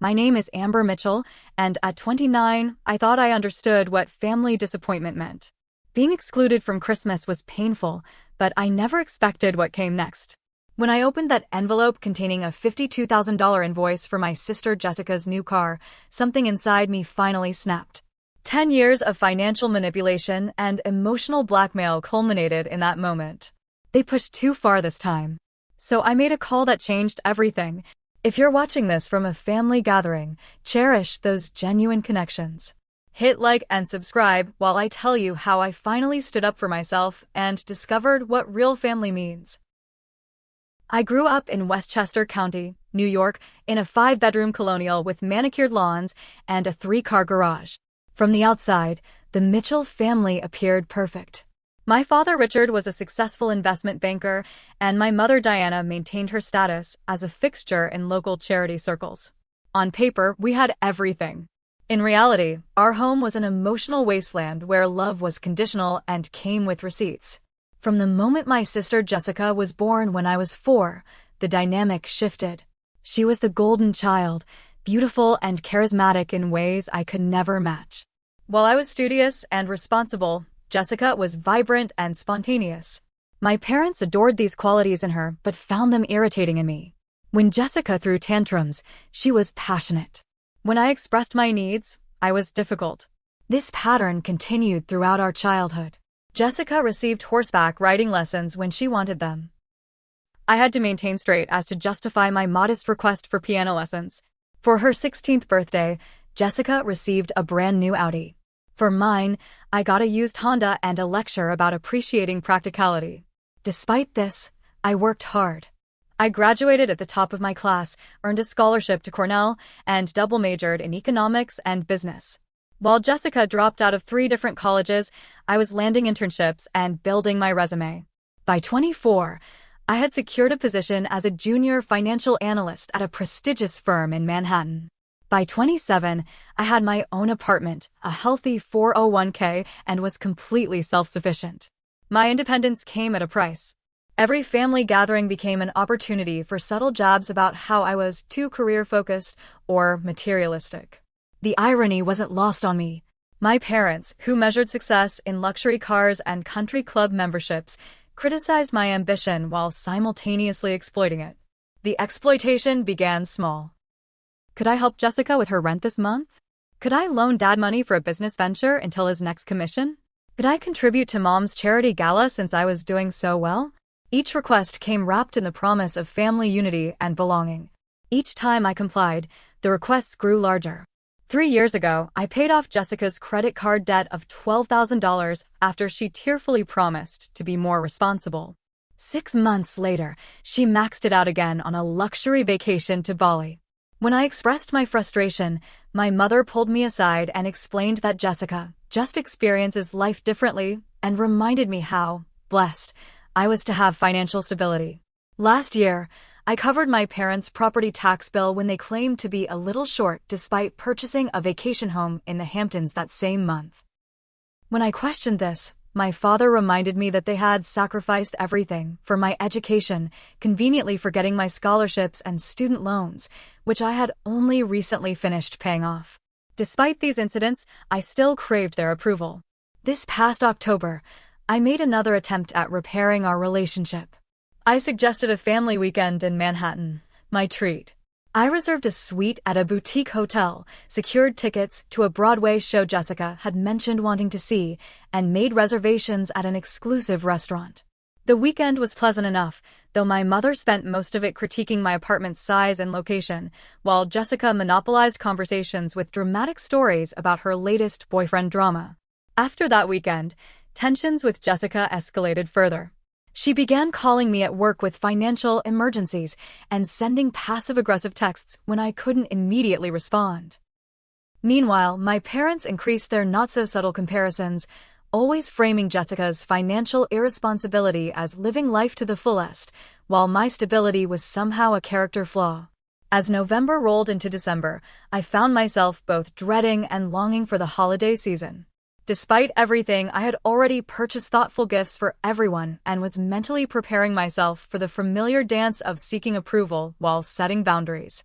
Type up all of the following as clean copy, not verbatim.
My name is Amber Mitchell, and at 29, I thought I understood what family disappointment meant. Being excluded from Christmas was painful, but I never expected what came next. When I opened that envelope containing a $52,000 invoice for my sister Jessica's new car, something inside me finally snapped. 10 years of financial manipulation and emotional blackmail culminated in that moment. They pushed too far this time. So I made a call that changed everything. If you're watching this from a family gathering, cherish those genuine connections. Hit like and subscribe while I tell you how I finally stood up for myself and discovered what real family means. I grew up in Westchester County, New York, in a 5-bedroom colonial with manicured lawns and a 3-car garage. From the outside, the Mitchell family appeared perfect. My father Richard was a successful investment banker, and my mother Diana maintained her status as a fixture in local charity circles. On paper, we had everything. In reality, our home was an emotional wasteland where love was conditional and came with receipts. From the moment my sister Jessica was born when I was 4, the dynamic shifted. She was the golden child, beautiful and charismatic in ways I could never match. While I was studious and responsible, Jessica was vibrant and spontaneous. My parents adored these qualities in her, but found them irritating in me. When Jessica threw tantrums, she was passionate. When I expressed my needs, I was difficult. This pattern continued throughout our childhood. Jessica received horseback riding lessons when she wanted them. I had to maintain straight as to justify my modest request for piano lessons. For her 16th birthday, Jessica received a brand new Audi. For mine, I got a used Honda and a lecture about appreciating practicality. Despite this, I worked hard. I graduated at the top of my class, earned a scholarship to Cornell, and double majored in economics and business. While Jessica dropped out of 3 different colleges, I was landing internships and building my resume. By 24, I had secured a position as a junior financial analyst at a prestigious firm in Manhattan. By 27, I had my own apartment, a healthy 401k, and was completely self-sufficient. My independence came at a price. Every family gathering became an opportunity for subtle jabs about how I was too career-focused or materialistic. The irony wasn't lost on me. My parents, who measured success in luxury cars and country club memberships, criticized my ambition while simultaneously exploiting it. The exploitation began small. Could I help Jessica with her rent this month? Could I loan Dad money for a business venture until his next commission? Could I contribute to Mom's charity gala since I was doing so well? Each request came wrapped in the promise of family unity and belonging. Each time I complied, the requests grew larger. 3 years ago, I paid off Jessica's credit card debt of $12,000 after she tearfully promised to be more responsible. 6 months later, she maxed it out again on a luxury vacation to Bali. When I expressed my frustration, my mother pulled me aside and explained that Jessica just experiences life differently and reminded me how blessed I was to have financial stability. Last year, I covered my parents' property tax bill when they claimed to be a little short despite purchasing a vacation home in the Hamptons that same month. When I questioned this, my father reminded me that they had sacrificed everything for my education, conveniently forgetting my scholarships and student loans, which I had only recently finished paying off. Despite these incidents, I still craved their approval. This past October, I made another attempt at repairing our relationship. I suggested a family weekend in Manhattan, my treat. I reserved a suite at a boutique hotel, secured tickets to a Broadway show Jessica had mentioned wanting to see, and made reservations at an exclusive restaurant. The weekend was pleasant enough, though my mother spent most of it critiquing my apartment's size and location, while Jessica monopolized conversations with dramatic stories about her latest boyfriend drama. After that weekend, tensions with Jessica escalated further. She began calling me at work with financial emergencies and sending passive-aggressive texts when I couldn't immediately respond. Meanwhile, my parents increased their not-so-subtle comparisons, always framing Jessica's financial irresponsibility as living life to the fullest, while my stability was somehow a character flaw. As November rolled into December, I found myself both dreading and longing for the holiday season. Despite everything, I had already purchased thoughtful gifts for everyone and was mentally preparing myself for the familiar dance of seeking approval while setting boundaries.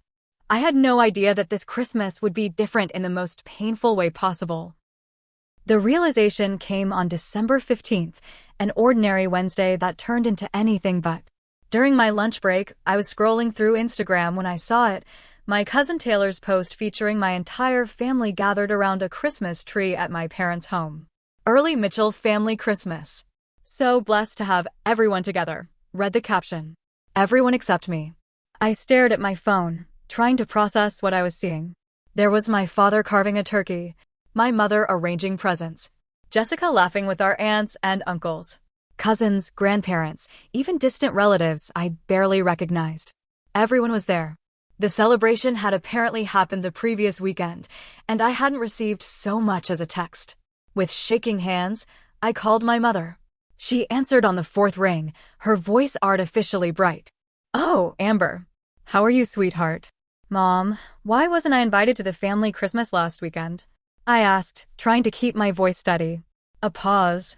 I had no idea that this Christmas would be different in the most painful way possible. The realization came on December 15th, an ordinary Wednesday that turned into anything but. During my lunch break, I was scrolling through Instagram when I saw it, my cousin Taylor's post featuring my entire family gathered around a Christmas tree at my parents' home. Early Mitchell Family Christmas. So blessed to have everyone together, read the caption. Everyone except me. I stared at my phone, trying to process what I was seeing. There was my father carving a turkey, my mother arranging presents, Jessica laughing with our aunts and uncles, cousins, grandparents, even distant relatives I barely recognized. Everyone was there. The celebration had apparently happened the previous weekend, and I hadn't received so much as a text. With shaking hands, I called my mother. She answered on the fourth ring, her voice artificially bright. "Oh, Amber. How are you, sweetheart?" "Mom, why wasn't I invited to the family Christmas last weekend?" I asked, trying to keep my voice steady. A pause.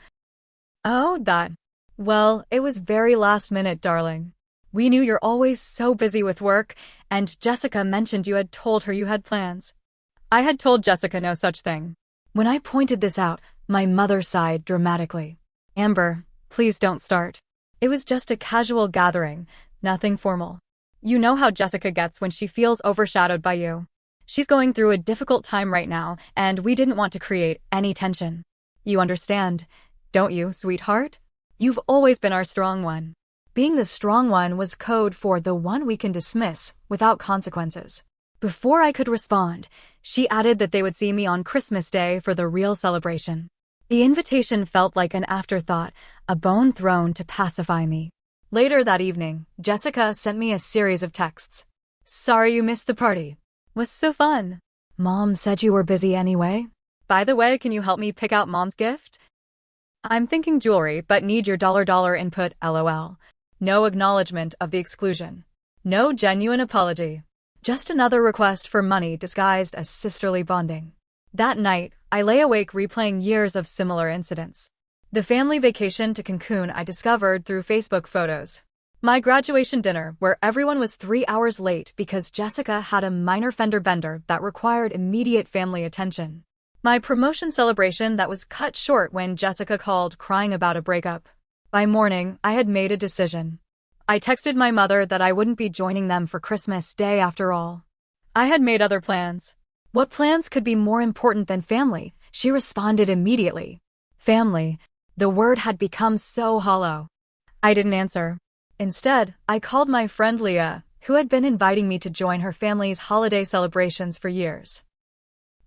"Oh, that. Well, it was very last minute, darling. We knew you're always so busy with work, and Jessica mentioned you had told her you had plans." I had told Jessica no such thing. When I pointed this out, my mother sighed dramatically. "Amber, please don't start. It was just a casual gathering, nothing formal. You know how Jessica gets when she feels overshadowed by you. She's going through a difficult time right now, and we didn't want to create any tension. You understand, don't you, sweetheart? You've always been our strong one." Being the strong one was code for the one we can dismiss without consequences. Before I could respond, she added that they would see me on Christmas Day for the real celebration. The invitation felt like an afterthought, a bone thrown to pacify me. Later that evening, Jessica sent me a series of texts. "Sorry you missed the party. Was so fun. Mom said you were busy anyway. By the way, can you help me pick out Mom's gift? I'm thinking jewelry, but need your $$ input, LOL. No acknowledgement of the exclusion. No genuine apology. Just another request for money disguised as sisterly bonding." That night, I lay awake replaying years of similar incidents. The family vacation to Cancun I discovered through Facebook photos. My graduation dinner, where everyone was 3 hours late because Jessica had a minor fender bender that required immediate family attention. My promotion celebration that was cut short when Jessica called crying about a breakup. By morning, I had made a decision. I texted my mother that I wouldn't be joining them for Christmas Day after all. I had made other plans. What plans could be more important than family? She responded immediately. Family. The word had become so hollow. I didn't answer. Instead, I called my friend Leah, who had been inviting me to join her family's holiday celebrations for years.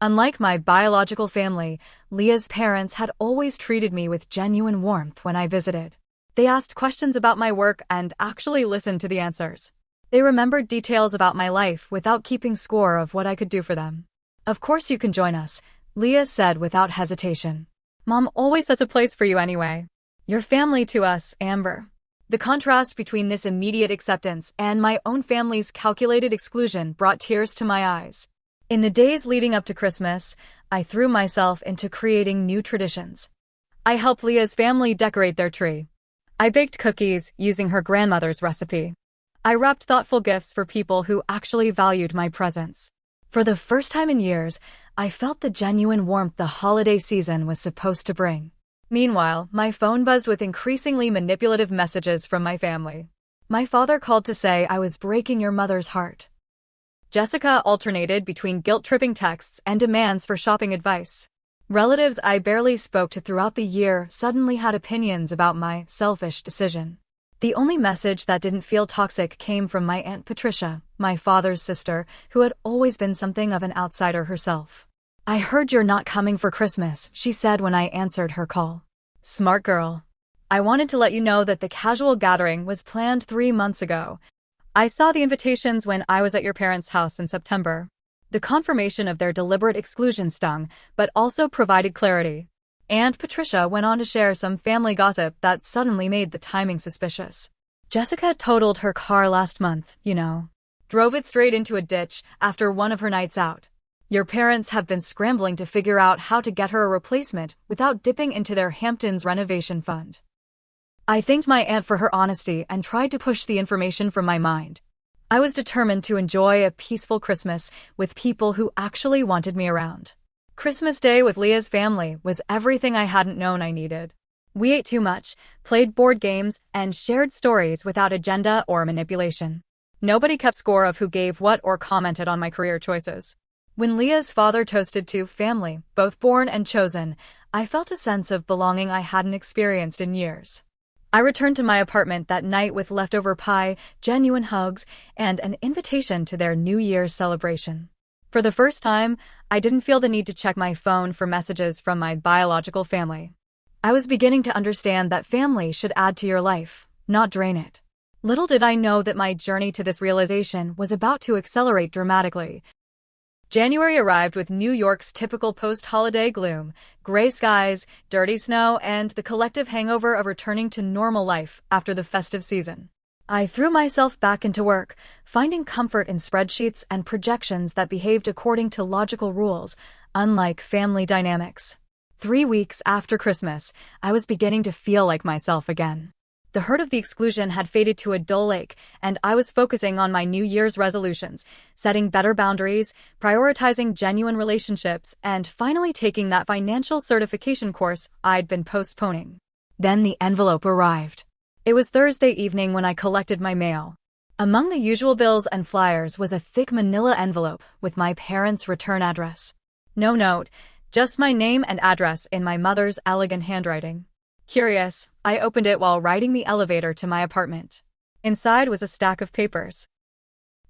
Unlike my biological family, Leah's parents had always treated me with genuine warmth when I visited. They asked questions about my work and actually listened to the answers. They remembered details about my life without keeping score of what I could do for them. "Of course you can join us," Leah said without hesitation. "Mom always sets a place for you anyway. You're family to us, Amber." The contrast between this immediate acceptance and my own family's calculated exclusion brought tears to my eyes. In the days leading up to Christmas, I threw myself into creating new traditions. I helped Leah's family decorate their tree. I baked cookies using her grandmother's recipe. I wrapped thoughtful gifts for people who actually valued my presence. For the first time in years, I felt the genuine warmth the holiday season was supposed to bring. Meanwhile, my phone buzzed with increasingly manipulative messages from my family. My father called to say I was breaking your mother's heart. Jessica alternated between guilt-tripping texts and demands for shopping advice. Relatives I barely spoke to throughout the year suddenly had opinions about my selfish decision. The only message that didn't feel toxic came from my Aunt Patricia, my father's sister, who had always been something of an outsider herself. "I heard you're not coming for Christmas," she said when I answered her call. "Smart girl. I wanted to let you know that the casual gathering was planned 3 months ago. I saw the invitations when I was at your parents' house in September." The confirmation of their deliberate exclusion stung, but also provided clarity. Aunt Patricia went on to share some family gossip that suddenly made the timing suspicious. "Jessica totaled her car last month, you know. Drove it straight into a ditch after one of her nights out. Your parents have been scrambling to figure out how to get her a replacement without dipping into their Hamptons renovation fund." I thanked my aunt for her honesty and tried to push the information from my mind. I was determined to enjoy a peaceful Christmas with people who actually wanted me around. Christmas Day with Leah's family was everything I hadn't known I needed. We ate too much, played board games, and shared stories without agenda or manipulation. Nobody kept score of who gave what or commented on my career choices. When Leah's father toasted to family, both born and chosen, I felt a sense of belonging I hadn't experienced in years. I returned to my apartment that night with leftover pie, genuine hugs, and an invitation to their New Year's celebration. For the first time, I didn't feel the need to check my phone for messages from my biological family. I was beginning to understand that family should add to your life, not drain it. Little did I know that my journey to this realization was about to accelerate dramatically. January arrived with New York's typical post-holiday gloom, gray skies, dirty snow, and the collective hangover of returning to normal life after the festive season. I threw myself back into work, finding comfort in spreadsheets and projections that behaved according to logical rules, unlike family dynamics. 3 weeks after Christmas, I was beginning to feel like myself again. The hurt of the exclusion had faded to a dull ache, and I was focusing on my New Year's resolutions, setting better boundaries, prioritizing genuine relationships, and finally taking that financial certification course I'd been postponing. Then the envelope arrived. It was Thursday evening when I collected my mail. Among the usual bills and flyers was a thick manila envelope with my parents' return address. No note, just my name and address in my mother's elegant handwriting. Curious, I opened it while riding the elevator to my apartment. Inside was a stack of papers.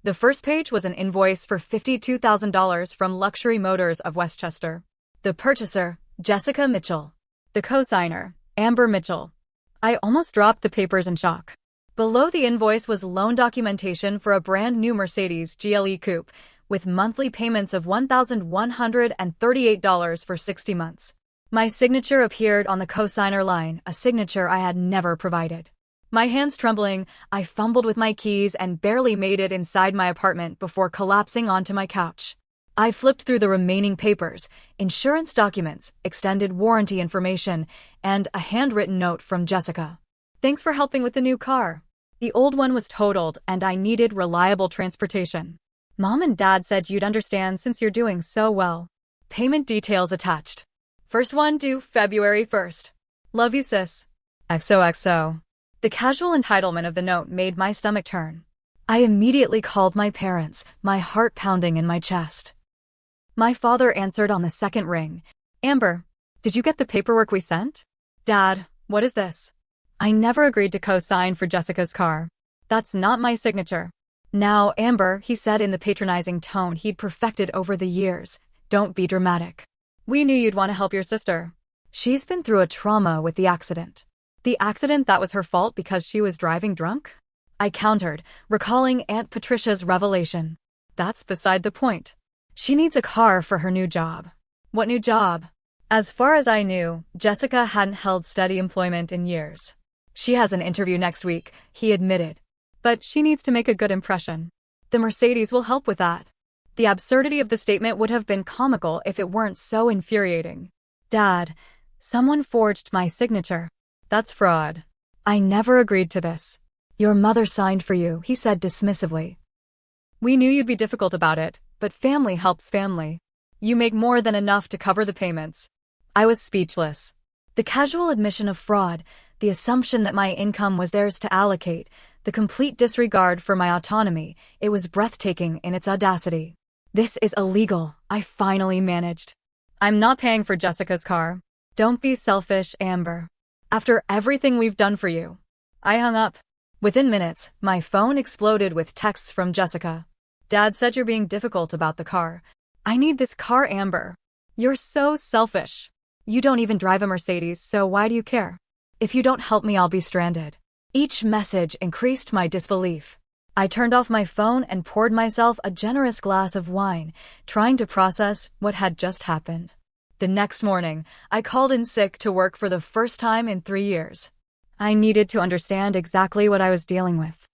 The first page was an invoice for $52,000 from Luxury Motors of Westchester. The purchaser, Jessica Mitchell. The cosigner, Amber Mitchell. I almost dropped the papers in shock. Below the invoice was loan documentation for a brand new Mercedes GLE Coupe, with monthly payments of $1,138 for 60 months. My signature appeared on the cosigner line, a signature I had never provided. My hands trembling, I fumbled with my keys and barely made it inside my apartment before collapsing onto my couch. I flipped through the remaining papers, insurance documents, extended warranty information, and a handwritten note from Jessica. Thanks for helping with the new car. The old one was totaled and I needed reliable transportation. Mom and Dad said you'd understand since you're doing so well. Payment details attached. First one due February 1st. Love you, sis. XOXO. The casual entitlement of the note made my stomach turn. I immediately called my parents, my heart pounding in my chest. My father answered on the second ring. Amber, did you get the paperwork we sent? Dad, what is this? I never agreed to co-sign for Jessica's car. That's not my signature. Now, Amber, he said in the patronizing tone he'd perfected over the years, don't be dramatic. We knew you'd want to help your sister. She's been through a trauma with the accident. The accident that was her fault because she was driving drunk? I countered, recalling Aunt Patricia's revelation. That's beside the point. She needs a car for her new job. What new job? As far as I knew, Jessica hadn't held steady employment in years. She has an interview next week, he admitted. But she needs to make a good impression. The Mercedes will help with that. The absurdity of the statement would have been comical if it weren't so infuriating. Dad, someone forged my signature. That's fraud. I never agreed to this. Your mother signed for you, he said dismissively. We knew you'd be difficult about it, but family helps family. You make more than enough to cover the payments. I was speechless. The casual admission of fraud, the assumption that my income was theirs to allocate, the complete disregard for my autonomy, it was breathtaking in its audacity. This is illegal, I finally managed. I'm not paying for Jessica's car. Don't be selfish, Amber. After everything we've done for you. I hung up. Within minutes, my phone exploded with texts from Jessica. Dad said you're being difficult about the car. I need this car, Amber. You're so selfish. You don't even drive a Mercedes, so why do you care? If you don't help me, I'll be stranded. Each message increased my disbelief. I turned off my phone and poured myself a generous glass of wine, trying to process what had just happened. The next morning, I called in sick to work for the first time in 3 years. I needed to understand exactly what I was dealing with.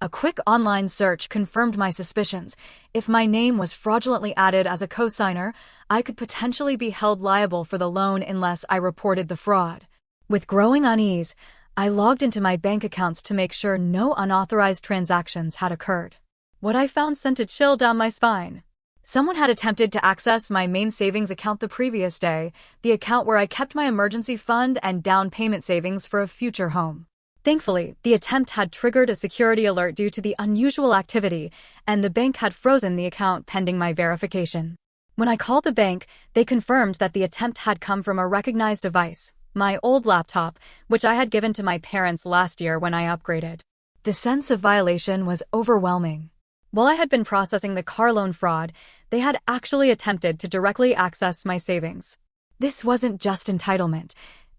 A quick online search confirmed my suspicions. If my name was fraudulently added as a cosigner, I could potentially be held liable for the loan unless I reported the fraud. With growing unease, I logged into my bank accounts to make sure no unauthorized transactions had occurred. What I found sent a chill down my spine. Someone had attempted to access my main savings account the previous day, the account where I kept my emergency fund and down payment savings for a future home. Thankfully, the attempt had triggered a security alert due to the unusual activity, and the bank had frozen the account pending my verification. When I called the bank, they confirmed that the attempt had come from a recognized device, my old laptop, which I had given to my parents last year when I upgraded. The sense of violation was overwhelming. While I had been processing the car loan fraud, they had actually attempted to directly access my savings. This wasn't just entitlement,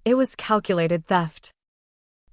it was calculated theft.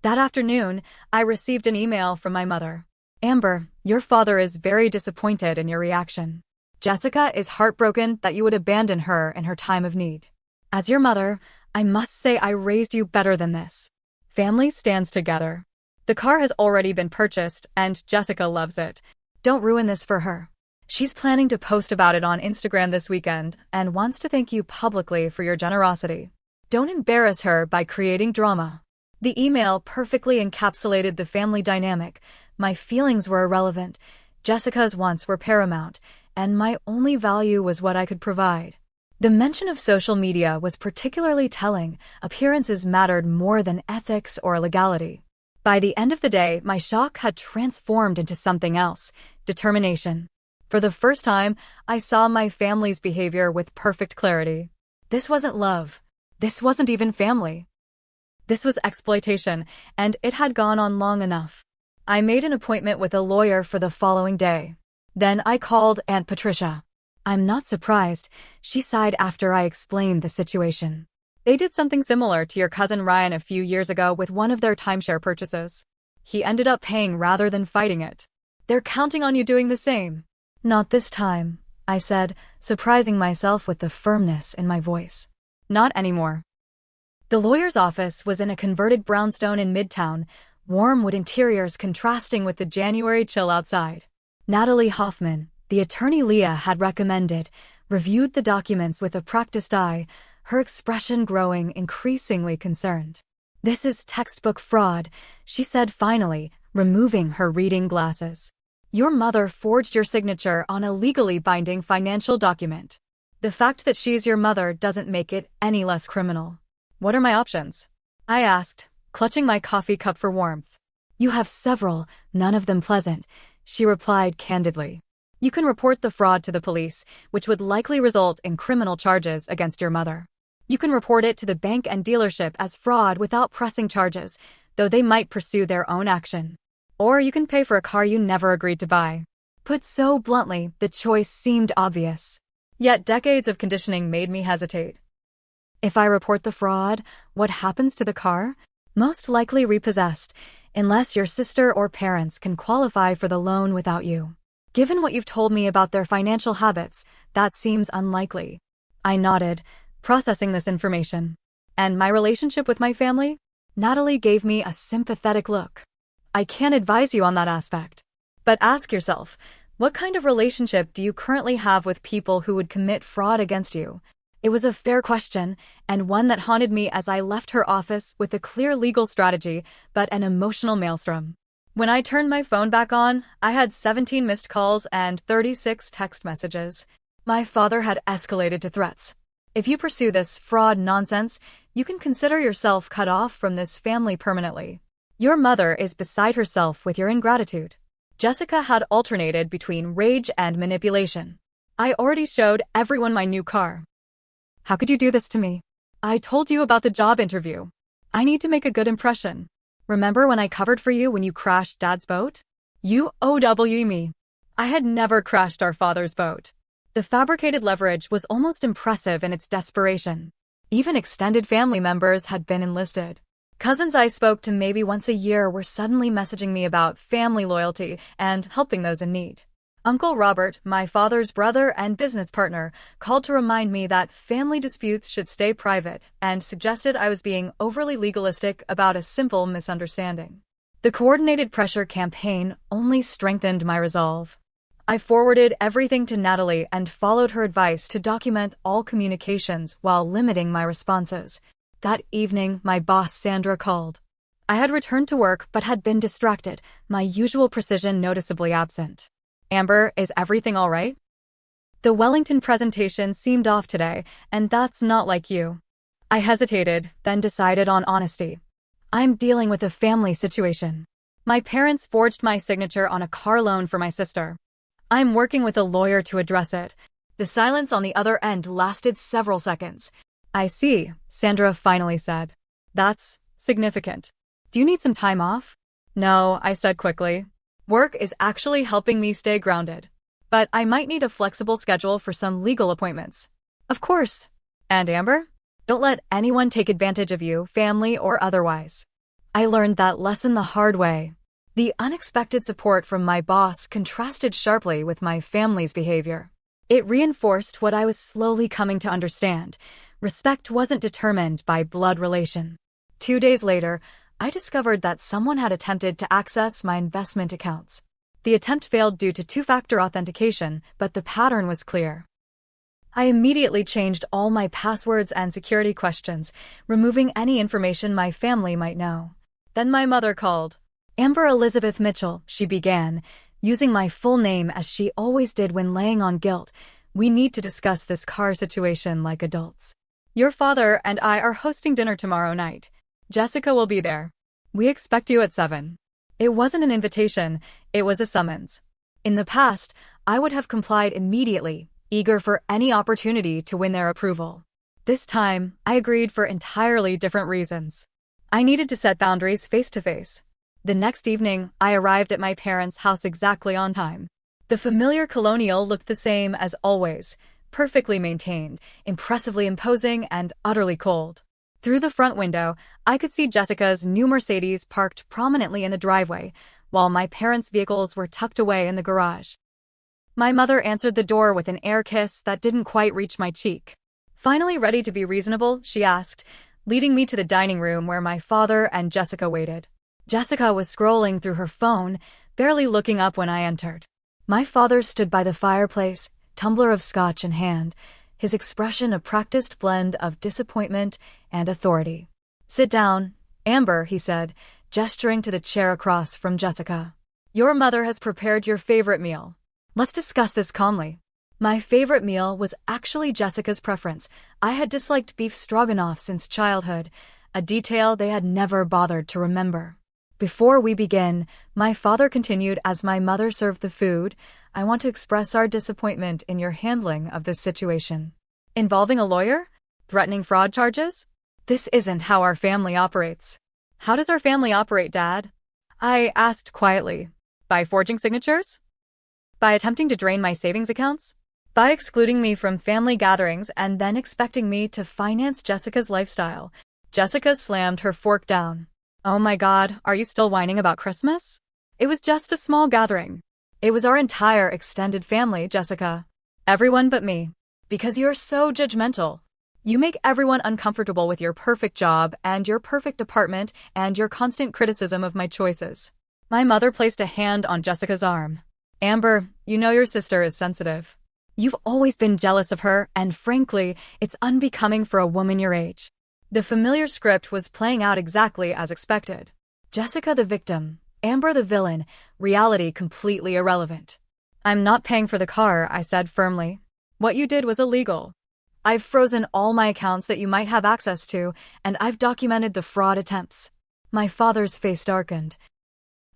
That afternoon, I received an email from my mother. Amber, your father is very disappointed in your reaction. Jessica is heartbroken that you would abandon her in her time of need. As your mother, I must say I raised you better than this. Family stands together. The car has already been purchased, and Jessica loves it. Don't ruin this for her. She's planning to post about it on Instagram this weekend and wants to thank you publicly for your generosity. Don't embarrass her by creating drama. The email perfectly encapsulated the family dynamic. My feelings were irrelevant, Jessica's wants were paramount, and my only value was what I could provide. The mention of social media was particularly telling. Appearances mattered more than ethics or legality. By the end of the day, my shock had transformed into something else: determination. For the first time, I saw my family's behavior with perfect clarity. This wasn't love. This wasn't even family. This was exploitation, and it had gone on long enough. I made an appointment with a lawyer for the following day. Then I called Aunt Patricia. I'm not surprised, she sighed after I explained the situation. They did something similar to your cousin Ryan a few years ago with one of their timeshare purchases. He ended up paying rather than fighting it. They're counting on you doing the same. Not this time, I said, surprising myself with the firmness in my voice. Not anymore. The lawyer's office was in a converted brownstone in Midtown, warm wood interiors contrasting with the January chill outside. Natalie Hoffman, the attorney Leah had recommended, reviewed the documents with a practiced eye, her expression growing increasingly concerned. This is textbook fraud, she said finally, removing her reading glasses. Your mother forged your signature on a legally binding financial document. The fact that she's your mother doesn't make it any less criminal. What are my options? I asked, clutching my coffee cup for warmth. You have several, none of them pleasant, she replied candidly. You can report the fraud to the police, which would likely result in criminal charges against your mother. You can report it to the bank and dealership as fraud without pressing charges, though they might pursue their own action. Or you can pay for a car you never agreed to buy. Put so bluntly, the choice seemed obvious. Yet decades of conditioning made me hesitate. If I report the fraud, what happens to the car? Most likely repossessed, unless your sister or parents can qualify for the loan without you. Given what you've told me about their financial habits, that seems unlikely. I nodded, processing this information. And my relationship with my family? Natalie gave me a sympathetic look. I can't advise you on that aspect. But ask yourself, what kind of relationship do you currently have with people who would commit fraud against you? It was a fair question, and one that haunted me as I left her office with a clear legal strategy, but an emotional maelstrom. When I turned my phone back on, I had 17 missed calls and 36 text messages. My father had escalated to threats. If you pursue this fraud nonsense, you can consider yourself cut off from this family permanently. Your mother is beside herself with your ingratitude. Jessica had alternated between rage and manipulation. I already showed everyone my new car. How could you do this to me? I told you about the job interview. I need to make a good impression. Remember when I covered for you when you crashed Dad's boat? You OW me. I had never crashed our father's boat. The fabricated leverage was almost impressive in its desperation. Even extended family members had been enlisted. Cousins I spoke to maybe once a year were suddenly messaging me about family loyalty and helping those in need. Uncle Robert, my father's brother and business partner, called to remind me that family disputes should stay private and suggested I was being overly legalistic about a simple misunderstanding. The coordinated pressure campaign only strengthened my resolve. I forwarded everything to Natalie and followed her advice to document all communications while limiting my responses. That evening, my boss Sandra called. I had returned to work but had been distracted, my usual precision noticeably absent. Amber, is everything all right? The Wellington presentation seemed off today, and that's not like you. I hesitated, then decided on honesty. I'm dealing with a family situation. My parents forged my signature on a car loan for my sister. I'm working with a lawyer to address it. The silence on the other end lasted several seconds. I see, Sandra finally said. That's significant. Do you need some time off? No, I said quickly. Work is actually helping me stay grounded. But I might need a flexible schedule for some legal appointments. Of course. And Amber? Don't let anyone take advantage of you, family or otherwise. I learned that lesson the hard way. The unexpected support from my boss contrasted sharply with my family's behavior. It reinforced what I was slowly coming to understand. Respect wasn't determined by blood relation. 2 days later, I discovered that someone had attempted to access my investment accounts. The attempt failed due to two-factor authentication, but the pattern was clear. I immediately changed all my passwords and security questions, removing any information my family might know. Then my mother called. Amber Elizabeth Mitchell, she began, using my full name as she always did when laying on guilt. We need to discuss this car situation like adults. Your father and I are hosting dinner tomorrow night. Jessica will be there. We expect you at 7. It wasn't an invitation, it was a summons. In the past, I would have complied immediately, eager for any opportunity to win their approval. This time, I agreed for entirely different reasons. I needed to set boundaries face to face. The next evening, I arrived at my parents' house exactly on time. The familiar colonial looked the same as always, perfectly maintained, impressively imposing, and utterly cold. Through the front window, I could see Jessica's new Mercedes parked prominently in the driveway, while my parents' vehicles were tucked away in the garage. My mother answered the door with an air kiss that didn't quite reach my cheek. Finally ready to be reasonable, she asked, leading me to the dining room where my father and Jessica waited. Jessica was scrolling through her phone, barely looking up when I entered. My father stood by the fireplace, tumbler of scotch in hand, his expression a practiced blend of disappointment and authority. Sit down, Amber, he said, gesturing to the chair across from Jessica. Your mother has prepared your favorite meal. Let's discuss this calmly. My favorite meal was actually Jessica's preference. I had disliked beef stroganoff since childhood, a detail they had never bothered to remember. Before we begin, my father continued as my mother served the food, I want to express our disappointment in your handling of this situation. Involving a lawyer? Threatening fraud charges? This isn't how our family operates. How does our family operate, Dad? I asked quietly. By forging signatures? By attempting to drain my savings accounts? By excluding me from family gatherings and then expecting me to finance Jessica's lifestyle? Jessica slammed her fork down. Oh my God, are you still whining about Christmas? It was just a small gathering. It was our entire extended family, Jessica. Everyone but me. Because you're so judgmental. You make everyone uncomfortable with your perfect job and your perfect apartment and your constant criticism of my choices. My mother placed a hand on Jessica's arm. Amber, you know your sister is sensitive. You've always been jealous of her, and frankly, it's unbecoming for a woman your age. The familiar script was playing out exactly as expected. Jessica the victim, Amber the villain, reality completely irrelevant. I'm not paying for the car, I said firmly. What you did was illegal. I've frozen all my accounts that you might have access to, and I've documented the fraud attempts. My father's face darkened.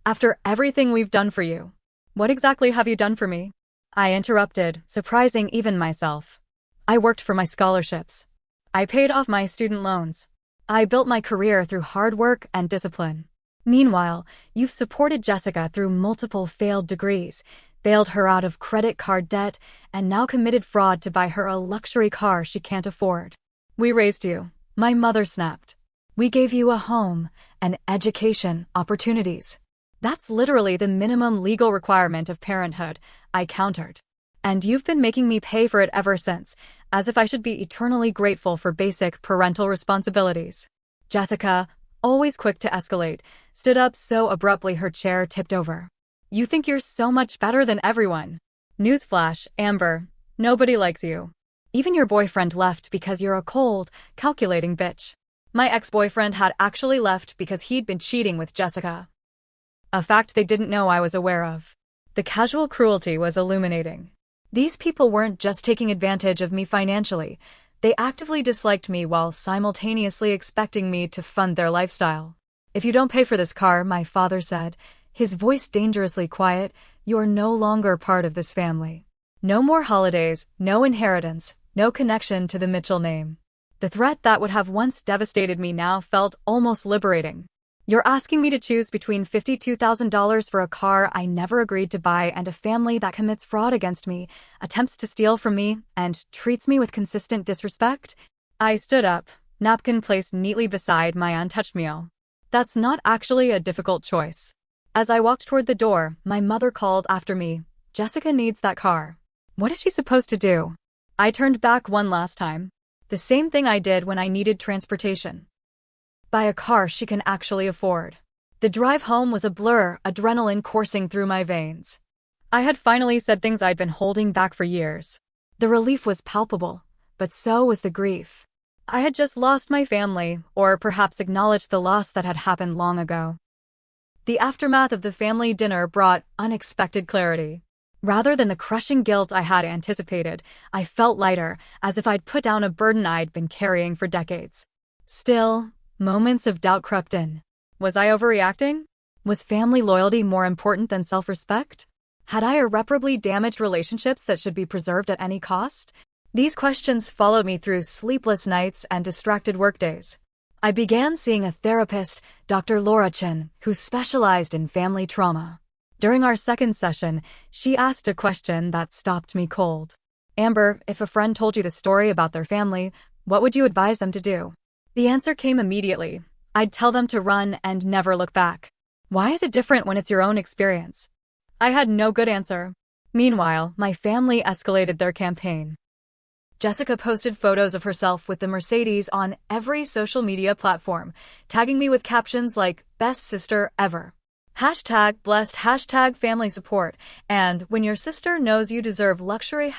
After everything we've done for you, what exactly have you done for me? I interrupted, surprising even myself. I worked for my scholarships. I paid off my student loans. I built my career through hard work and discipline. Meanwhile, you've supported Jessica through multiple failed degrees, bailed her out of credit card debt, and now committed fraud to buy her a luxury car she can't afford. We raised you. My mother snapped. We gave you a home, an education, opportunities. That's literally the minimum legal requirement of parenthood, I countered. And you've been making me pay for it ever since, as if I should be eternally grateful for basic parental responsibilities. Jessica, always quick to escalate, stood up so abruptly her chair tipped over. You think you're so much better than everyone. Newsflash, Amber, nobody likes you. Even your boyfriend left because you're a cold, calculating bitch. My ex-boyfriend had actually left because he'd been cheating with Jessica. A fact they didn't know I was aware of. The casual cruelty was illuminating. These people weren't just taking advantage of me financially, they actively disliked me while simultaneously expecting me to fund their lifestyle. "If you don't pay for this car," my father said, his voice dangerously quiet, "you're no longer part of this family. No more holidays, no inheritance, no connection to the Mitchell name." The threat that would have once devastated me now felt almost liberating. "You're asking me to choose between $52,000 for a car I never agreed to buy and a family that commits fraud against me, attempts to steal from me, and treats me with consistent disrespect?" I stood up, napkin placed neatly beside my untouched meal. "That's not actually a difficult choice." As I walked toward the door, my mother called after me, "Jessica needs that car." What is she supposed to do? I turned back one last time. The same thing I did when I needed transportation. Buy a car she can actually afford. The drive home was a blur, adrenaline coursing through my veins. I had finally said things I'd been holding back for years. The relief was palpable, but so was the grief. I had just lost my family, or perhaps acknowledged the loss that had happened long ago. The aftermath of the family dinner brought unexpected clarity. Rather than the crushing guilt I had anticipated, I felt lighter, as if I'd put down a burden I'd been carrying for decades. Still, moments of doubt crept in. Was I overreacting? Was family loyalty more important than self-respect? Had I irreparably damaged relationships that should be preserved at any cost? These questions followed me through sleepless nights and distracted workdays. I began seeing a therapist, Dr. Laura Chen, who specialized in family trauma. During our second session, she asked a question that stopped me cold. "Amber, if a friend told you the story about their family, what would you advise them to do?" The answer came immediately. I'd tell them to run and never look back. Why is it different when it's your own experience? I had no good answer. Meanwhile, my family escalated their campaign. Jessica posted photos of herself with the Mercedes on every social media platform, tagging me with captions like, "Best sister ever." #blessed, #family support, and "when your sister knows you deserve luxury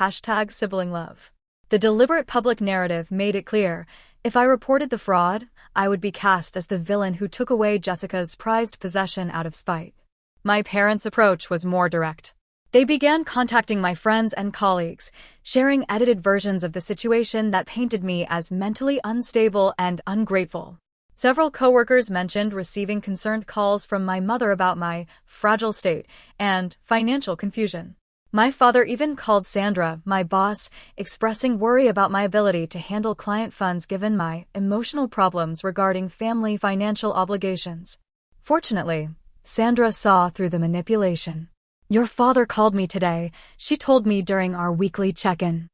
#sibling love." The deliberate public narrative made it clear, if I reported the fraud, I would be cast as the villain who took away Jessica's prized possession out of spite. My parents' approach was more direct. They began contacting my friends and colleagues, sharing edited versions of the situation that painted me as mentally unstable and ungrateful. Several coworkers mentioned receiving concerned calls from my mother about my fragile state and financial confusion. My father even called Sandra, my boss, expressing worry about my ability to handle client funds given my emotional problems regarding family financial obligations. Fortunately, Sandra saw through the manipulation. "Your father called me today," she told me during our weekly check-in.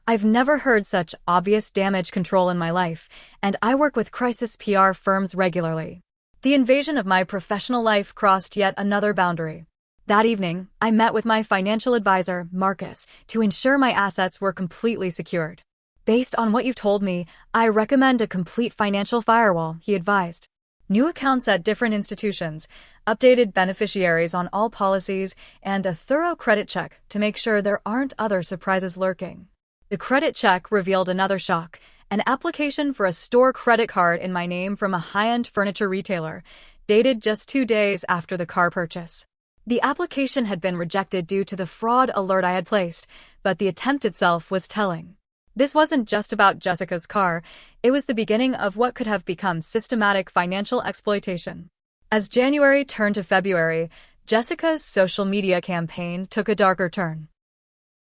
I've never heard such obvious damage control in my life, and I work with crisis PR firms regularly. The invasion of my professional life crossed yet another boundary. That evening, I met with my financial advisor, Marcus, to ensure my assets were completely secured. "Based on what you've told me, I recommend a complete financial firewall," he advised. New accounts at different institutions, updated beneficiaries on all policies, and a thorough credit check to make sure there aren't other surprises lurking. The credit check revealed another shock, an application for a store credit card in my name from a high-end furniture retailer, dated just 2 days after the car purchase. The application had been rejected due to the fraud alert I had placed, but the attempt itself was telling. This wasn't just about Jessica's car, it was the beginning of what could have become systematic financial exploitation. As January turned to February, Jessica's social media campaign took a darker turn.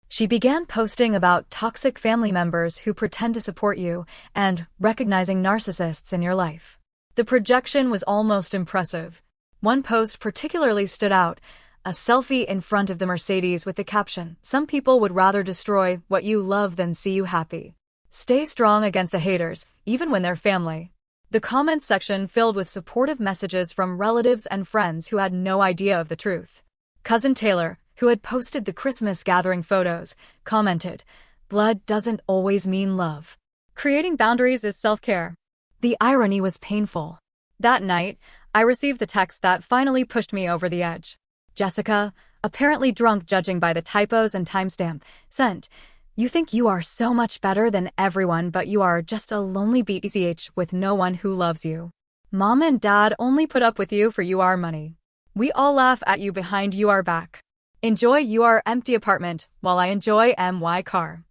She began posting about toxic family members who pretend to support you and recognizing narcissists in your life. The projection was almost impressive. One post particularly stood out, a selfie in front of the Mercedes with the caption, "Some people would rather destroy what you love than see you happy. Stay strong against the haters, even when they're family." The comments section filled with supportive messages from relatives and friends who had no idea of the truth. Cousin Taylor, who had posted the Christmas gathering photos, commented, "Blood doesn't always mean love. Creating boundaries is self-care." The irony was painful. That night, I received the text that finally pushed me over the edge. Jessica, apparently drunk judging by the typos and timestamp, sent, "You think you are so much better than everyone, but you are just a lonely BTCH with no one who loves you. Mom and Dad only put up with you for your money. We all laugh at you behind your back." Enjoy your empty apartment while I enjoy my car.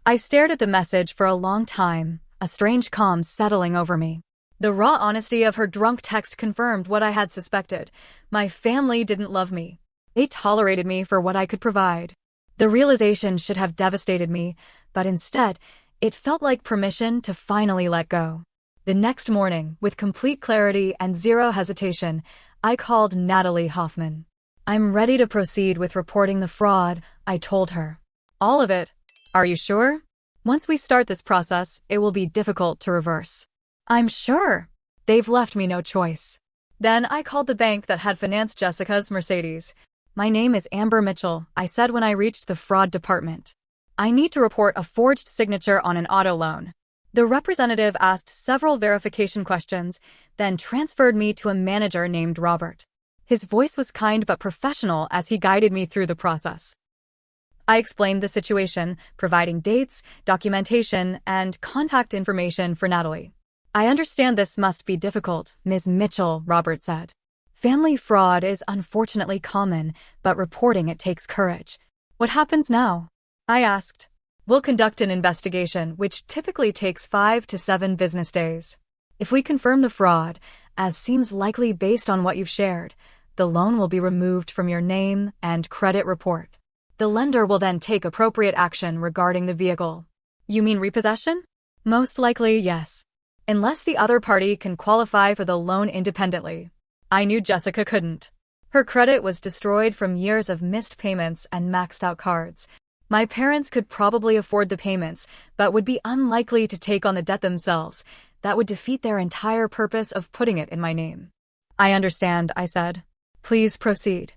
I stared at the message for a long time, a strange calm settling over me. The raw honesty of her drunk text confirmed what I had suspected. My family didn't love me. They tolerated me for what I could provide. The realization should have devastated me, but instead, it felt like permission to finally let go. The next morning, with complete clarity and zero hesitation, I called Natalie Hoffman. "I'm ready to proceed with reporting the fraud," I told her. "All of it? Are you sure? Once we start this process, it will be difficult to reverse." "I'm sure." They've left me no choice. Then I called the bank that had financed Jessica's Mercedes. "My name is Amber Mitchell," I said when I reached the fraud department. "I need to report a forged signature on an auto loan." The representative asked several verification questions, then transferred me to a manager named Robert. His voice was kind but professional as he guided me through the process. I explained the situation, providing dates, documentation, and contact information for Natalie. "I understand this must be difficult, Ms. Mitchell," Robert said. "Family fraud is unfortunately common, but reporting it takes courage." "What happens now?" I asked. "We'll conduct an investigation, which typically takes 5 to 7 business days. If we confirm the fraud, as seems likely based on what you've shared, the loan will be removed from your name and credit report. The lender will then take appropriate action regarding the vehicle." "You mean repossession?" "Most likely, yes. Unless the other party can qualify for the loan independently." I knew Jessica couldn't. Her credit was destroyed from years of missed payments and maxed-out cards. My parents could probably afford the payments, but would be unlikely to take on the debt themselves. That would defeat their entire purpose of putting it in my name. "I understand," I said. "Please proceed."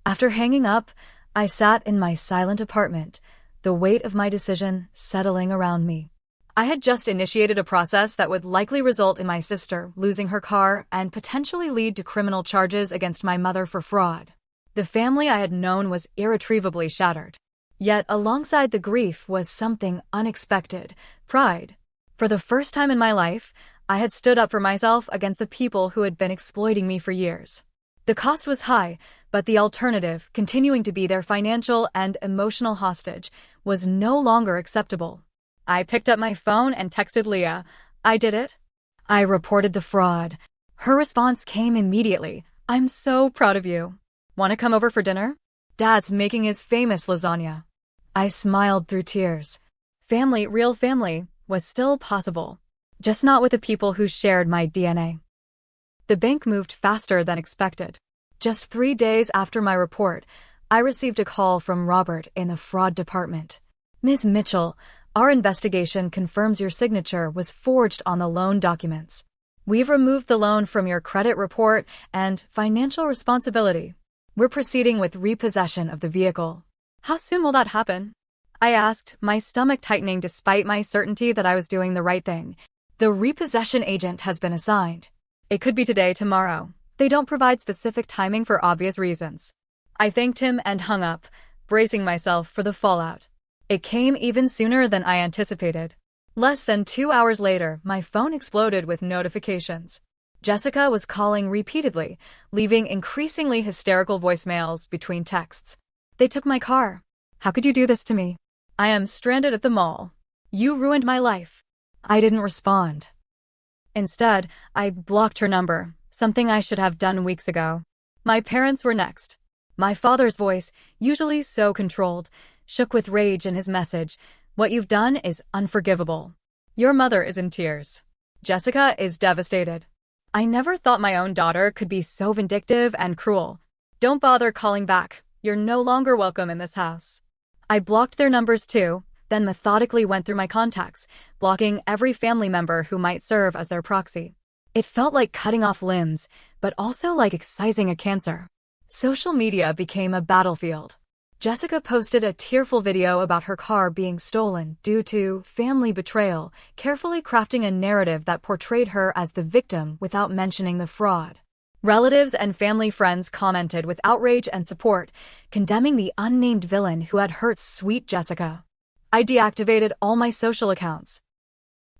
After hanging up, I sat in my silent apartment, the weight of my decision settling around me. I had just initiated a process that would likely result in my sister losing her car and potentially lead to criminal charges against my mother for fraud. The family I had known was irretrievably shattered. Yet alongside the grief was something unexpected: pride. For the first time in my life, I had stood up for myself against the people who had been exploiting me for years. The cost was high, but the alternative, continuing to be their financial and emotional hostage, was no longer acceptable. I picked up my phone and texted Leah. "I did it. I reported the fraud." Her response came immediately. "I'm so proud of you. Want to come over for dinner? Dad's making his famous lasagna." I smiled through tears. Family, real family, was still possible, just not with the people who shared my DNA. The bank moved faster than expected. Just 3 days after my report, I received a call from Robert in the fraud department. "Ms. Mitchell, our investigation confirms your signature was forged on the loan documents. We've removed the loan from your credit report and financial responsibility. We're proceeding with repossession of the vehicle." "How soon will that happen?" I asked, my stomach tightening despite my certainty that I was doing the right thing. "The repossession agent has been assigned. It could be today, tomorrow. They don't provide specific timing for obvious reasons." I thanked him and hung up, bracing myself for the fallout. It came even sooner than I anticipated. Less than 2 hours later, my phone exploded with notifications. Jessica was calling repeatedly, leaving increasingly hysterical voicemails between texts. "They took my car. How could you do this to me? I am stranded at the mall. You ruined my life." I didn't respond. Instead, I blocked her number, something I should have done weeks ago. My parents were next. My father's voice, usually so controlled, shook with rage in his message. "What you've done is unforgivable." Your mother is in tears. Jessica is devastated. I never thought my own daughter could be so vindictive and cruel. "Don't bother calling back. You're no longer welcome in this house." I blocked their numbers too, then methodically went through my contacts, blocking every family member who might serve as their proxy. It felt like cutting off limbs, but also like excising a cancer. Social media became a battlefield. Jessica posted a tearful video about her car being stolen due to family betrayal, carefully crafting a narrative that portrayed her as the victim without mentioning the fraud. Relatives and family friends commented with outrage and support, condemning the unnamed villain who had hurt sweet Jessica. I deactivated all my social accounts.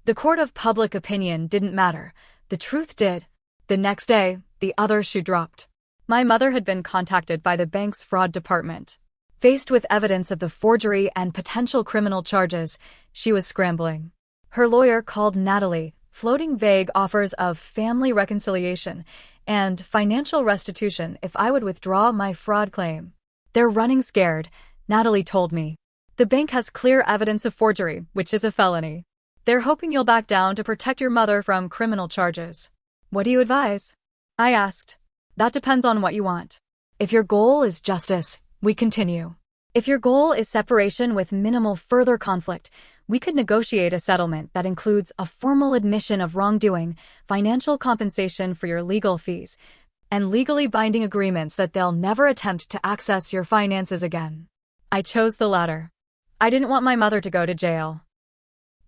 The court of public opinion didn't matter. The truth did. The next day, the other shoe dropped. My mother had been contacted by the bank's fraud department. Faced with evidence of the forgery and potential criminal charges, she was scrambling. Her lawyer called Natalie, floating vague offers of family reconciliation and financial restitution if I would withdraw my fraud claim. "They're running scared," Natalie told me. "The bank has clear evidence of forgery, which is a felony. They're hoping you'll back down to protect your mother from criminal charges." "What do you advise?" I asked. "That depends on what you want. If your goal is justice, we continue. If your goal is separation with minimal further conflict, we could negotiate a settlement that includes a formal admission of wrongdoing, financial compensation for your legal fees, and legally binding agreements that they'll never attempt to access your finances again." I chose the latter. I didn't want my mother to go to jail.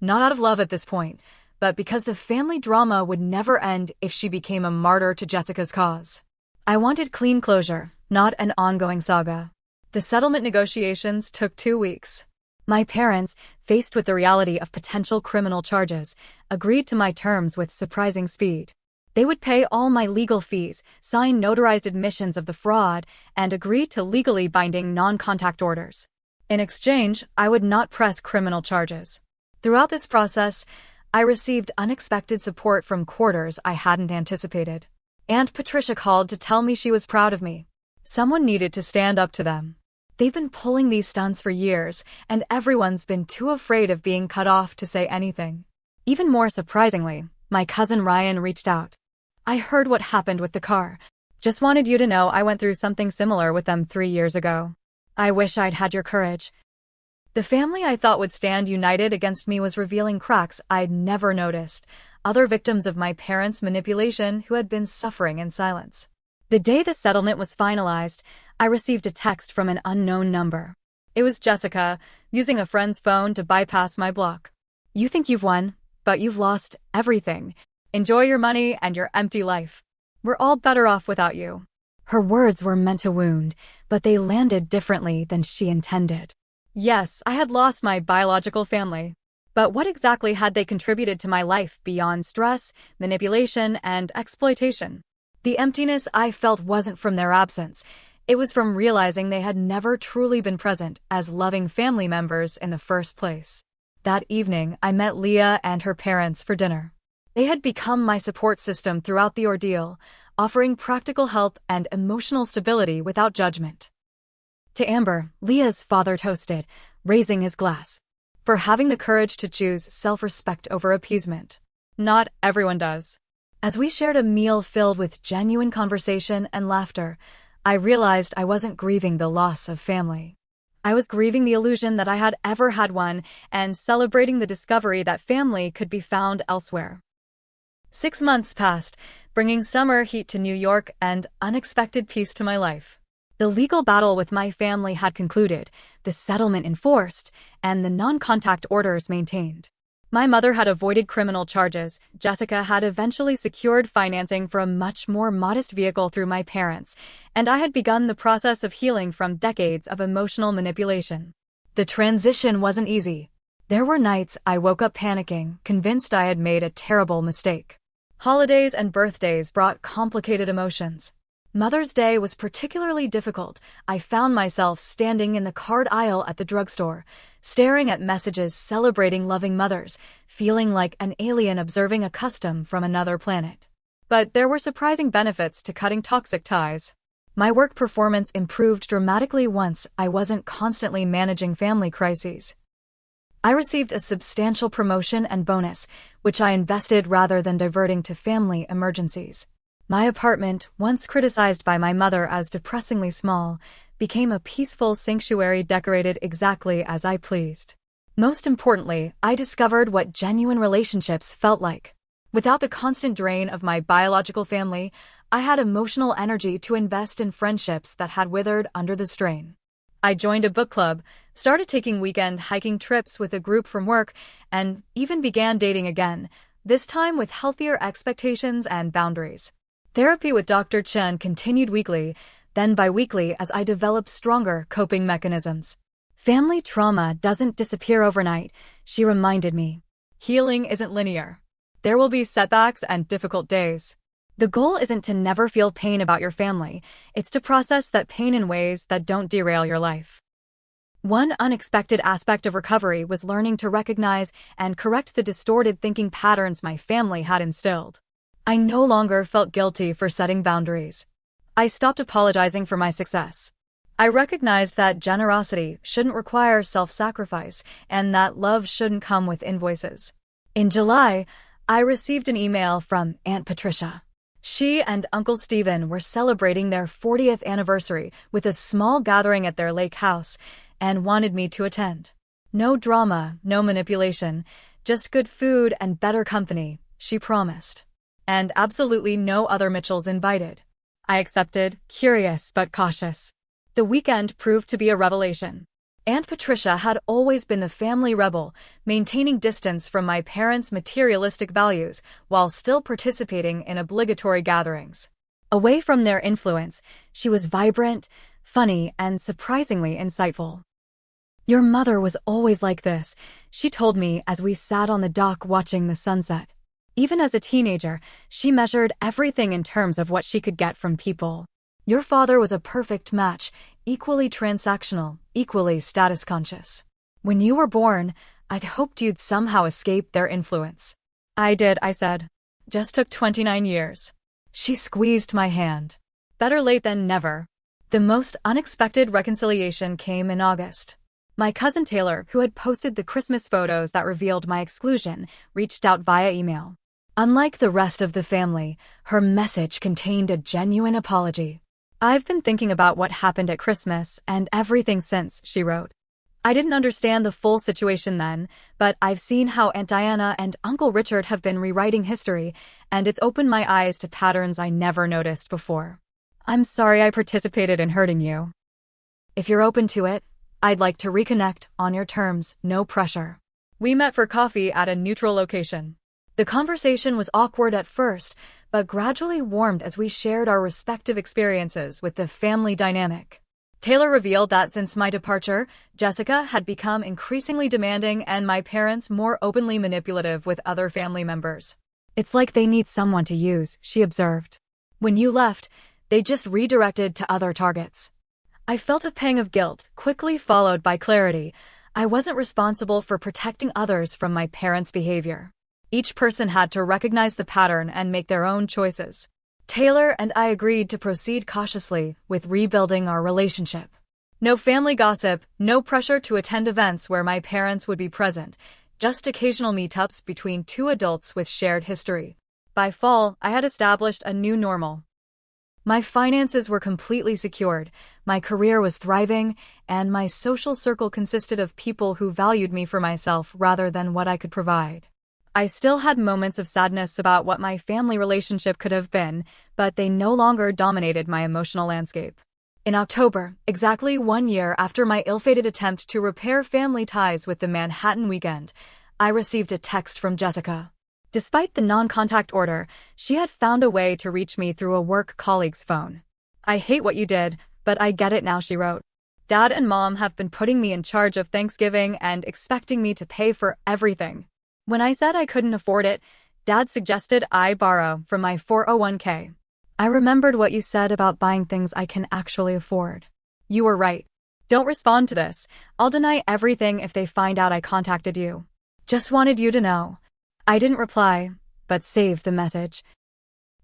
Not out of love at this point, but because the family drama would never end if she became a martyr to Jessica's cause. I wanted clean closure, not an ongoing saga. The settlement negotiations took 2 weeks. My parents, faced with the reality of potential criminal charges, agreed to my terms with surprising speed. They would pay all my legal fees, sign notarized admissions of the fraud, and agree to legally binding non-contact orders. In exchange, I would not press criminal charges. Throughout this process, I received unexpected support from quarters I hadn't anticipated. Aunt Patricia called to tell me she was proud of me. Someone needed to stand up to them. They've been pulling these stunts for years, and everyone's been too afraid of being cut off to say anything. Even more surprisingly, my cousin Ryan reached out. "I heard what happened with the car. Just wanted you to know I went through something similar with them 3 years ago. I wish I'd had your courage." The family I thought would stand united against me was revealing cracks I'd never noticed, other victims of my parents' manipulation who had been suffering in silence. The day the settlement was finalized, I received a text from an unknown number. It was Jessica, using a friend's phone to bypass my block. "You think you've won, but you've lost everything. Enjoy your money and your empty life. We're all better off without you." Her words were meant to wound, but they landed differently than she intended. Yes, I had lost my biological family. But what exactly had they contributed to my life beyond stress, manipulation, and exploitation? The emptiness I felt wasn't from their absence. It was from realizing they had never truly been present as loving family members in the first place. That evening, I met Leah and her parents for dinner. They had become my support system throughout the ordeal, offering practical help and emotional stability without judgment. To Amber, Leah's father toasted, raising his glass. For having the courage to choose self-respect over appeasement. Not everyone does. As we shared a meal filled with genuine conversation and laughter, I realized I wasn't grieving the loss of family. I was grieving the illusion that I had ever had one and celebrating the discovery that family could be found elsewhere. 6 months passed, bringing summer heat to New York and unexpected peace to my life. The legal battle with my family had concluded, the settlement enforced, and the non-contact orders maintained. My mother had avoided criminal charges. Jessica had eventually secured financing for a much more modest vehicle through my parents, and I had begun the process of healing from decades of emotional manipulation. The transition wasn't easy. There were nights I woke up panicking, convinced I had made a terrible mistake. Holidays and birthdays brought complicated emotions. Mother's Day was particularly difficult. I found myself standing in the card aisle at the drugstore, staring at messages celebrating loving mothers, feeling like an alien observing a custom from another planet. But there were surprising benefits to cutting toxic ties. My work performance improved dramatically once I wasn't constantly managing family crises. I received a substantial promotion and bonus, which I invested rather than diverting to family emergencies. My apartment, once criticized by my mother as depressingly small, became a peaceful sanctuary decorated exactly as I pleased. Most importantly, I discovered what genuine relationships felt like. Without the constant drain of my biological family, I had emotional energy to invest in friendships that had withered under the strain. I joined a book club, started taking weekend hiking trips with a group from work, and even began dating again, this time with healthier expectations and boundaries. Therapy with Dr. Chen continued weekly, then bi-weekly as I developed stronger coping mechanisms. Family trauma doesn't disappear overnight, she reminded me. Healing isn't linear. There will be setbacks and difficult days. The goal isn't to never feel pain about your family, it's to process that pain in ways that don't derail your life. One unexpected aspect of recovery was learning to recognize and correct the distorted thinking patterns my family had instilled. I no longer felt guilty for setting boundaries. I stopped apologizing for my success. I recognized that generosity shouldn't require self-sacrifice and that love shouldn't come with invoices. In July, I received an email from Aunt Patricia. She and Uncle Stephen were celebrating their 40th anniversary with a small gathering at their lake house and wanted me to attend. No drama, no manipulation, just good food and better company, she promised. And absolutely no other Mitchells invited. I accepted, curious but cautious. The weekend proved to be a revelation. Aunt Patricia had always been the family rebel, maintaining distance from my parents' materialistic values while still participating in obligatory gatherings. Away from their influence, she was vibrant, funny, and surprisingly insightful. "Your mother was always like this," she told me as we sat on the dock watching the sunset. Even as a teenager, she measured everything in terms of what she could get from people. "Your father was a perfect match, equally transactional, equally status-conscious. When you were born, I'd hoped you'd somehow escape their influence." "I did," I said. "Just took 29 years." She squeezed my hand. Better late than never. The most unexpected reconciliation came in August. My cousin Taylor, who had posted the Christmas photos that revealed my exclusion, reached out via email. Unlike the rest of the family, her message contained a genuine apology. "I've been thinking about what happened at Christmas and everything since," she wrote. "I didn't understand the full situation then, but I've seen how Aunt Diana and Uncle Richard have been rewriting history, and it's opened my eyes to patterns I never noticed before. I'm sorry I participated in hurting you. If you're open to it, I'd like to reconnect on your terms, no pressure." We met for coffee at a neutral location. The conversation was awkward at first, but gradually warmed as we shared our respective experiences with the family dynamic. Taylor revealed that since my departure, Jessica had become increasingly demanding and my parents more openly manipulative with other family members. "It's like they need someone to use," she observed. "When you left, they just redirected to other targets." I felt a pang of guilt, quickly followed by clarity. I wasn't responsible for protecting others from my parents' behavior. Each person had to recognize the pattern and make their own choices. Taylor and I agreed to proceed cautiously with rebuilding our relationship. No family gossip, no pressure to attend events where my parents would be present, just occasional meetups between two adults with shared history. By fall, I had established a new normal. My finances were completely secured, my career was thriving, and my social circle consisted of people who valued me for myself rather than what I could provide. I still had moments of sadness about what my family relationship could have been, but they no longer dominated my emotional landscape. In October, exactly 1 year after my ill-fated attempt to repair family ties with the Manhattan weekend, I received a text from Jessica. Despite the non-contact order, she had found a way to reach me through a work colleague's phone. "I hate what you did, but I get it now," she wrote. "Dad and Mom have been putting me in charge of Thanksgiving and expecting me to pay for everything. When I said I couldn't afford it, Dad suggested I borrow from my 401k. I remembered what you said about buying things I can actually afford. You were right. Don't respond to this. I'll deny everything if they find out I contacted you. Just wanted you to know." I didn't reply, but saved the message.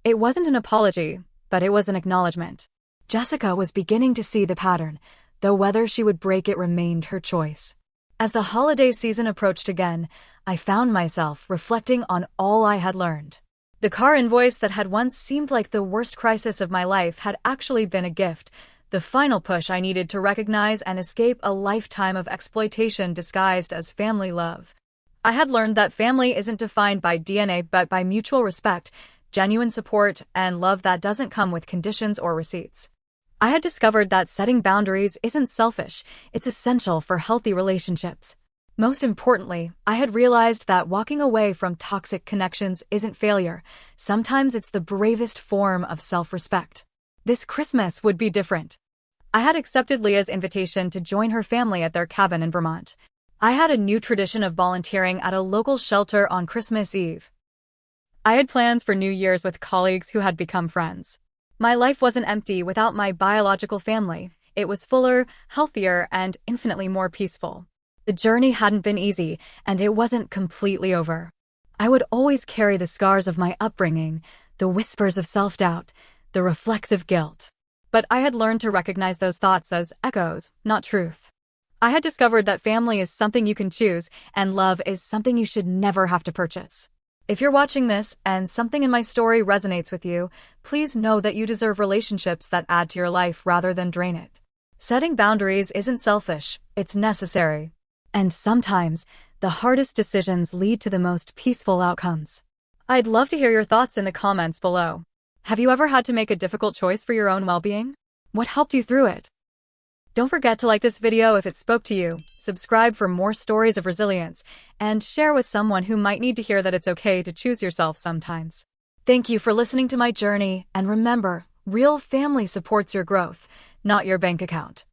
It wasn't an apology, but it was an acknowledgement. Jessica was beginning to see the pattern, though whether she would break it remained her choice. As the holiday season approached again, I found myself reflecting on all I had learned. The car invoice that had once seemed like the worst crisis of my life had actually been a gift, the final push I needed to recognize and escape a lifetime of exploitation disguised as family love. I had learned that family isn't defined by DNA but by mutual respect, genuine support, and love that doesn't come with conditions or receipts. I had discovered that setting boundaries isn't selfish, it's essential for healthy relationships. Most importantly, I had realized that walking away from toxic connections isn't failure. Sometimes it's the bravest form of self-respect. This Christmas would be different. I had accepted Leah's invitation to join her family at their cabin in Vermont. I had a new tradition of volunteering at a local shelter on Christmas Eve. I had plans for New Year's with colleagues who had become friends. My life wasn't empty without my biological family. It was fuller, healthier, and infinitely more peaceful. The journey hadn't been easy, and it wasn't completely over. I would always carry the scars of my upbringing, the whispers of self-doubt, the reflexive guilt. But I had learned to recognize those thoughts as echoes, not truth. I had discovered that family is something you can choose, and love is something you should never have to purchase. If you're watching this and something in my story resonates with you, please know that you deserve relationships that add to your life rather than drain it. Setting boundaries isn't selfish, it's necessary. And sometimes, the hardest decisions lead to the most peaceful outcomes. I'd love to hear your thoughts in the comments below. Have you ever had to make a difficult choice for your own well-being? What helped you through it? Don't forget to like this video if it spoke to you, subscribe for more stories of resilience, and share with someone who might need to hear that it's okay to choose yourself sometimes. Thank you for listening to my journey, and remember, real family supports your growth, not your bank account.